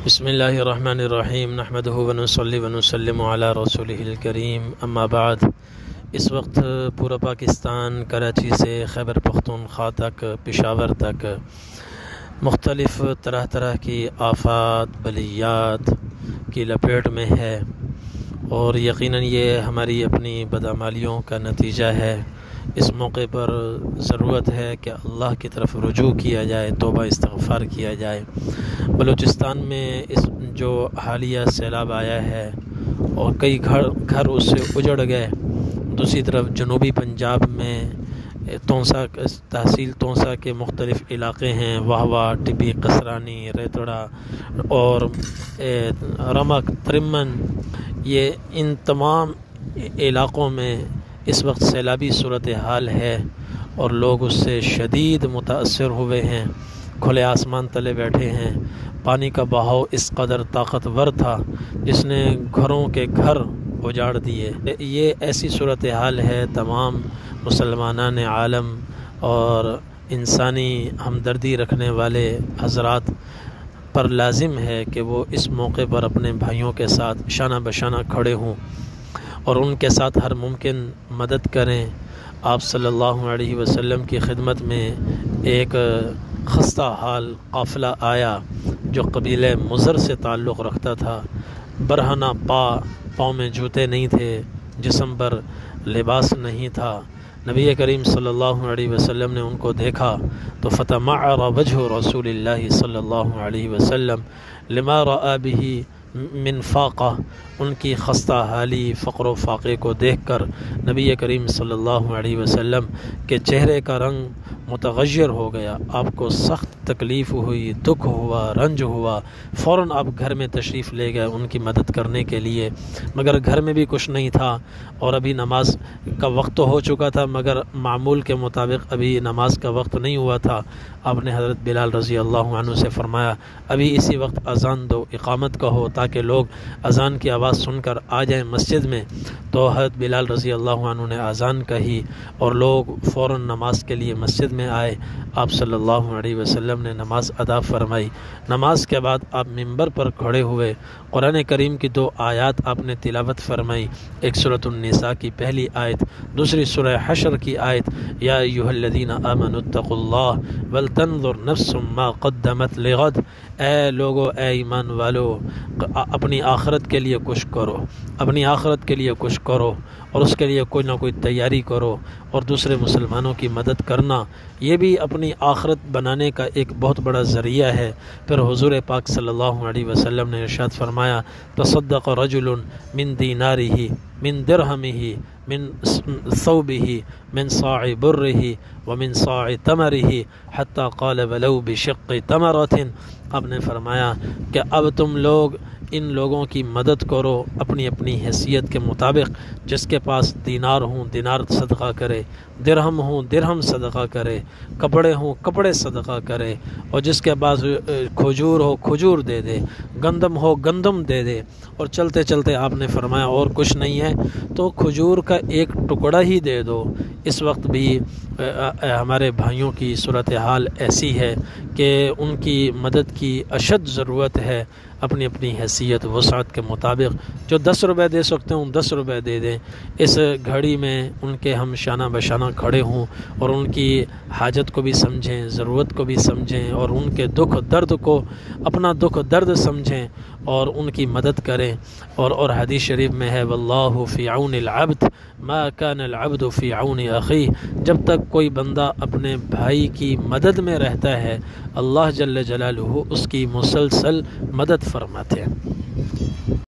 بسم اللہ الرحمن الرحیم نحمدہ ونصلی ونسلم علی رسولہ الکریم اما بعد۔ اس وقت پورا پاکستان کراچی سے خیبر پختونخوا تک، پشاور تک مختلف طرح کی آفات بلیات کی لپیٹ میں ہے، اور یقیناً یہ ہماری اپنی بدعمالیوں کا نتیجہ ہے۔ اس موقع پر ضرورت ہے کہ اللہ کی طرف رجوع کیا جائے، توبہ استغفار کیا جائے۔ بلوچستان میں اس جو حالیہ سیلاب آیا ہے اور کئی گھر اس سے اجڑ گئے، دوسری طرف جنوبی پنجاب میں تونسا تحصیل تونسا کے مختلف علاقے ہیں، واہوا، ٹبی، قصرانی، ریتڑا اور رمک، ترمن، یہ ان تمام علاقوں میں اس وقت سیلابی صورتحال ہے اور لوگ اس سے شدید متاثر ہوئے ہیں، کھلے آسمان تلے بیٹھے ہیں۔ پانی کا بہاؤ اس قدر طاقتور تھا جس نے گھروں کے گھر اجاڑ دیے۔ یہ ایسی صورتحال ہے، تمام مسلمانان عالم اور انسانی ہمدردی رکھنے والے حضرات پر لازم ہے کہ وہ اس موقع پر اپنے بھائیوں کے ساتھ شانہ بشانہ کھڑے ہوں اور ان کے ساتھ ہر ممکن مدد کریں۔ آپ صلی اللہ علیہ وسلم کی خدمت میں ایک خستہ حال قافلہ آیا جو قبیلہ مضر سے تعلق رکھتا تھا۔ برہنہ پاؤں میں جوتے نہیں تھے، جسم پر لباس نہیں تھا۔ نبی کریم صلی اللہ علیہ وسلم نے ان کو دیکھا تو فتمعر وجہ رسول اللہ صلی اللہ علیہ وسلم لما رأى به من فاقہ، ان کی خستہ حالی، فقر و فاقے کو دیکھ کر نبی کریم صلی اللہ علیہ وسلم کے چہرے کا رنگ متغیر ہو گیا۔ آپ کو سخت تکلیف ہوئی، دکھ ہوا، رنج ہوا۔ فوراً آپ گھر میں تشریف لے گئے ان کی مدد کرنے کے لیے، مگر گھر میں بھی کچھ نہیں تھا اور ابھی نماز کا وقت تو ہو چکا تھا مگر معمول کے مطابق ابھی نماز کا وقت نہیں ہوا تھا۔ آپ نے حضرت بلال رضی اللہ عنہ سے فرمایا ابھی اسی وقت اذان دو، اقامت کہو تاکہ لوگ اذان کی آواز سن کر آ جائیں مسجد میں۔ تو حضرت بلال رضی اللہ عنہ نے اذان کہی اور لوگ فوراً نماز کے لیے مسجد میں آئے۔ آپ صلی اللہ علیہ وسلم نے نماز ادا فرمائی۔ نماز کے بعد آپ منبر پر کھڑے ہوئے، قرآن کریم کی 2 آیات آپ نے تلاوت فرمائی، ایک سورۃ النساء کی پہلی آیت، دوسری سورہ حشر کی آیت، یا ایھا الذین آمنوا اتقوا اللہ ولتنظر نفس ما قدمت لغد، اے لوگو، اے ایمان والو، اپنی آخرت کے لیے کچھ کرو، اپنی آخرت کے لیے کچھ کرو اور اس کے لیے کوئی نہ کوئی تیاری کرو، اور دوسرے مسلمانوں کی مدد کرنا یہ بھی اپنی آخرت بنانے کا ایک بہت بڑا ذریعہ ہے۔ پھر حضور پاک صلی اللہ علیہ وسلم نے ارشاد فرمایا تصدق رجل من دینارہ من درہمہ من ثوبہ من صاع برہ ومن صاع تمرہ حتی قال ولو بشق تمرۃ۔ آپ نے فرمایا کہ اب تم لوگ ان لوگوں کی مدد کرو اپنی اپنی حیثیت کے مطابق، جس کے پاس دینار ہوں دینار صدقہ کرے، درہم ہوں درہم صدقہ کرے، کپڑے ہوں کپڑے صدقہ کرے، اور جس کے پاس کھجور ہو کھجور دے دے، گندم ہو گندم دے دے۔ اور چلتے چلتے آپ نے فرمایا اور کچھ نہیں ہے تو کھجور کا ایک ٹکڑا ہی دے دو۔ اس وقت بھی ہمارے بھائیوں کی صورتحال ایسی ہے کہ ان کی مدد کی اشد ضرورت ہے۔ اپنی اپنی حیثیت وسعت کے مطابق جو 10 روپے دے سکتے ہیں 10 روپے دے دیں۔ اس گھڑی میں ان کے ہم شانہ بشانہ کھڑے ہوں اور ان کی حاجت کو بھی سمجھیں، ضرورت کو بھی سمجھیں، اور ان کے دکھ درد کو اپنا دکھ درد سمجھیں اور ان کی مدد کریں۔ اور حدیث شریف میں ہے واللہ فی عون العبد ما کان العبد فی عون اخیہ، جب تک کوئی بندہ اپنے بھائی کی مدد میں رہتا ہے اللہ جل جلالہ اس کی مسلسل مدد فرماتے ہیں۔